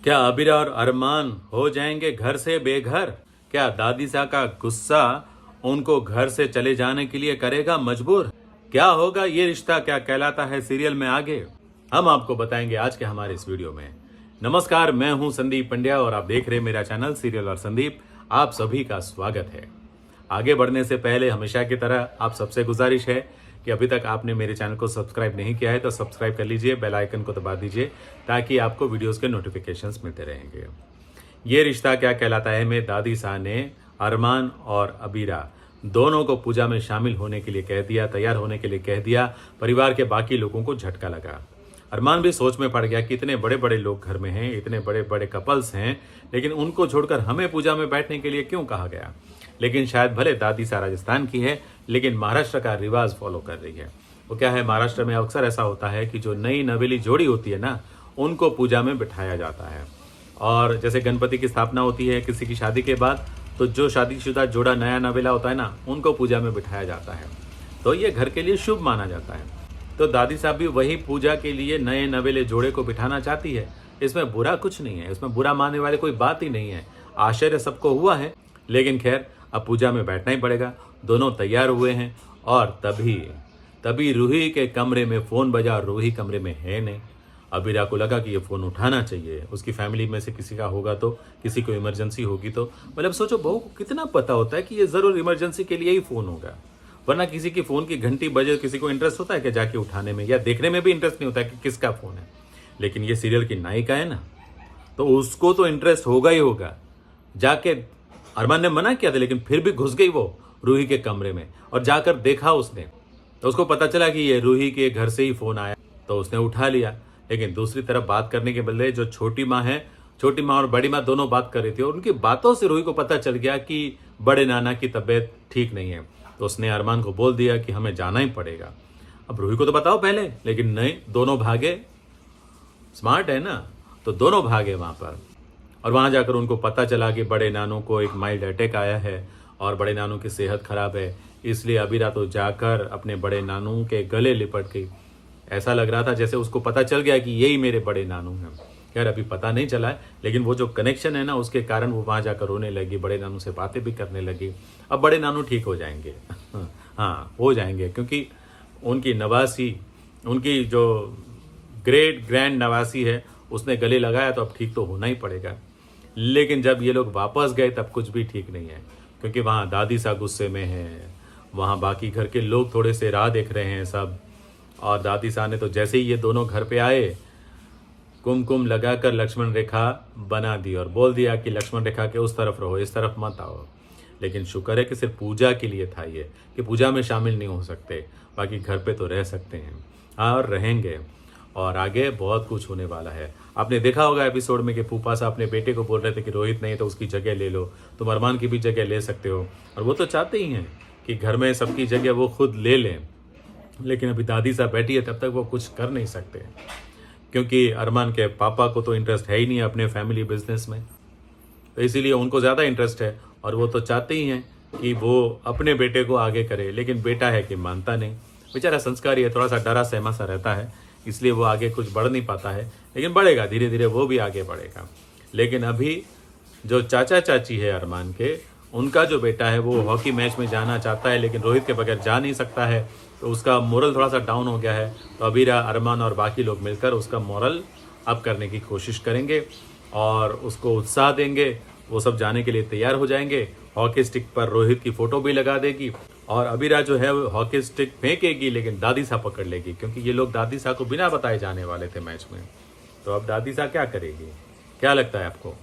क्या अबीरा और अरमान हो जाएंगे घर से बेघर? क्या दादी सा का गुस्सा उनको घर से चले जाने के लिए करेगा मजबूर? क्या होगा ये रिश्ता क्या कहलाता है सीरियल में आगे? हम आपको बताएंगे आज के हमारे इस वीडियो में। नमस्कार, मैं हूं संदीप पंड्या और आप देख रहे हैं मेरा चैनल सीरियल और संदीप। आप सभी का स्वागत है। आगे बढ़ने से पहले हमेशा की तरह आप सबसे गुजारिश है कि अभी तक आपने मेरे चैनल को सब्सक्राइब नहीं किया है तो सब्सक्राइब कर लीजिए, बेल आइकन को दबा दीजिए ताकि आपको वीडियोस के नोटिफिकेशंस मिलते रहेंगे। ये रिश्ता क्या कहलाता है में दादी सा ने अरमान और अबीरा दोनों को पूजा में शामिल होने के लिए कह दिया, तैयार होने के लिए कह दिया। परिवार के बाकी लोगों को झटका लगा। अरमान भी सोच में पड़ गया कि इतने बड़े बड़े लोग घर में हैं, इतने बड़े बड़े कपल्स हैं, लेकिन उनको छोड़कर हमें पूजा में बैठने के लिए क्यों कहा गया। लेकिन शायद भले दादी सा राजस्थान की है लेकिन महाराष्ट्र का रिवाज फॉलो कर रही है। वो क्या है, महाराष्ट्र में अक्सर ऐसा होता है कि जो नई नवेली जोड़ी होती है ना, उनको पूजा में बिठाया जाता है। और जैसे गणपति की स्थापना होती है किसी की शादी के बाद, तो जो शादीशुदा जोड़ा नया नवेला होता है ना, उनको पूजा में बिठाया जाता है। तो ये घर के लिए शुभ माना जाता है। तो दादी साहब भी वही पूजा के लिए नए नवेले जोड़े को बिठाना चाहती है। इसमें बुरा कुछ नहीं है, इसमें बुरा मानने वाली कोई बात ही नहीं है। आश्चर्य सबको हुआ है, लेकिन खैर अब पूजा में बैठना ही पड़ेगा। दोनों तैयार हुए हैं और तभी रूही के कमरे में फोन बजा। रूही कमरे में है नहीं। अबीरा को लगा कि ये फोन उठाना चाहिए, उसकी फैमिली में से किसी का होगा तो, किसी को इमरजेंसी होगी तो। मतलब सोचो, बहू को कितना पता होता है कि ये जरूर इमरजेंसी के लिए ही फोन होगा, वरना किसी की फोन की घंटी बजे किसी को इंटरेस्ट होता है कि जाके उठाने में, या देखने में भी इंटरेस्ट नहीं होता है कि किसका फोन है। लेकिन ये सीरियल की नायिका है ना, तो उसको तो इंटरेस्ट होगा ही होगा। जाके अरमान ने मना किया था लेकिन फिर भी घुस गई वो रूही के कमरे में और जाकर देखा उसने, तो उसको पता चला कि ये रूही के घर से ही फोन आया, तो उसने उठा लिया। लेकिन दूसरी तरफ बात करने के बदले जो छोटी माँ है, छोटी माँ और बड़ी माँ दोनों बात कर रही थी और उनकी बातों से रूही को पता चल गया कि बड़े नाना की तबीयत ठीक नहीं है। तो उसने अरमान को बोल दिया कि हमें जाना ही पड़ेगा। अब रूही को तो बताओ पहले, लेकिन नहीं, दोनों भागे। स्मार्ट है ना, तो दोनों भागे वहां पर। और वहां जाकर उनको पता चला कि बड़े नानू को एक माइल्ड अटैक आया है और बड़े नानू की सेहत खराब है। इसलिए अबीरा तो जाकर अपने बड़े नानू के गले लिपट गई। ऐसा लग रहा था जैसे उसको पता चल गया कि यही मेरे बड़े नानू हैं। खैर अभी पता नहीं चला है, लेकिन वो जो कनेक्शन है ना, उसके कारण वो वहां जाकर रोने लगी, बड़े नानू से बातें भी करने लगी। अब बड़े नानू ठीक हो जाएंगे। हाँ, हो जाएंगे, क्योंकि उनकी नवासी, उनकी जो ग्रेट ग्रैंड नवासी है, उसने गले लगाया तो अब ठीक तो होना ही पड़ेगा। लेकिन जब ये लोग वापस गए तब कुछ भी ठीक नहीं है, क्योंकि वहाँ दादी सा गुस्से में है, वहाँ बाकी घर के लोग थोड़े से राह देख रहे हैं सब। और दादी सा ने तो जैसे ही ये दोनों घर पे आए, कुमकुम लगाकर लक्ष्मण रेखा बना दी और बोल दिया कि लक्ष्मण रेखा के उस तरफ रहो, इस तरफ मत आओ। लेकिन शुक्र है कि सिर्फ पूजा के लिए था ये, कि पूजा में शामिल नहीं हो सकते, बाकी घर पे तो रह सकते हैं। हाँ, और रहेंगे। और आगे बहुत कुछ होने वाला है। आपने देखा होगा एपिसोड में कि फूफा साहब अपने बेटे को बोल रहे थे कि रोहित नहीं तो उसकी जगह ले लो, तुम अरमान की भी जगह ले सकते हो। और वो तो चाहते ही हैं कि घर में सबकी जगह वो खुद ले लें, लेकिन अभी दादी साहब बैठी है, तब तक वो कुछ कर नहीं सकते, क्योंकि अरमान के पापा को तो इंटरेस्ट है ही नहीं अपने फैमिली बिजनेस में, तो इसीलिए उनको ज़्यादा इंटरेस्ट है। और वो तो चाहते ही हैं कि वो अपने बेटे को आगे करे, लेकिन बेटा है कि मानता नहीं। बेचारा संस्कारी है, थोड़ा सा डरा सहमा सा रहता है, इसलिए वो आगे कुछ बढ़ नहीं पाता है, लेकिन बढ़ेगा, धीरे धीरे वो भी आगे बढ़ेगा। लेकिन अभी जो चाचा चाची है अरमान के, उनका जो बेटा है वो हॉकी मैच में जाना चाहता है, लेकिन रोहित के बगैर जा नहीं सकता है, तो उसका मोरल थोड़ा सा डाउन हो गया है। तो अबीरा, अरमान और बाकी लोग मिलकर उसका मोरल अप करने की कोशिश करेंगे और उसको उत्साह देंगे। वो सब जाने के लिए तैयार हो जाएंगे। हॉकी स्टिक पर रोहित की फोटो भी लगा देगी और अबीरा जो है वो हॉकी स्टिक फेंकेगी, लेकिन दादी सा पकड़ लेगी, क्योंकि ये लोग दादी सा को बिना बताए जाने वाले थे मैच में। तो अब दादी सा क्या करेगी? क्या लगता है आपको,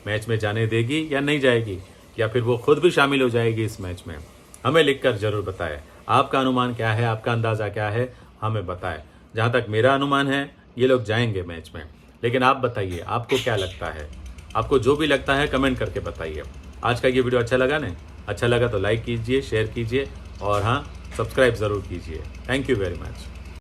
मैच में जाने देगी या नहीं जाएगी, या फिर वो खुद भी शामिल हो जाएगी इस मैच में? हमें लिखकर जरूर बताएं। आपका अनुमान क्या है, आपका अंदाजा क्या है, हमें बताएं। जहाँ तक मेरा अनुमान है, ये लोग जाएंगे मैच में, लेकिन आप बताइए आपको क्या लगता है। आपको जो भी लगता है कमेंट करके बताइए। आज का ये वीडियो अच्छा लगा ना? अच्छा लगा तो लाइक कीजिए, शेयर कीजिए और हाँ, सब्सक्राइब ज़रूर कीजिए। Thank you very much.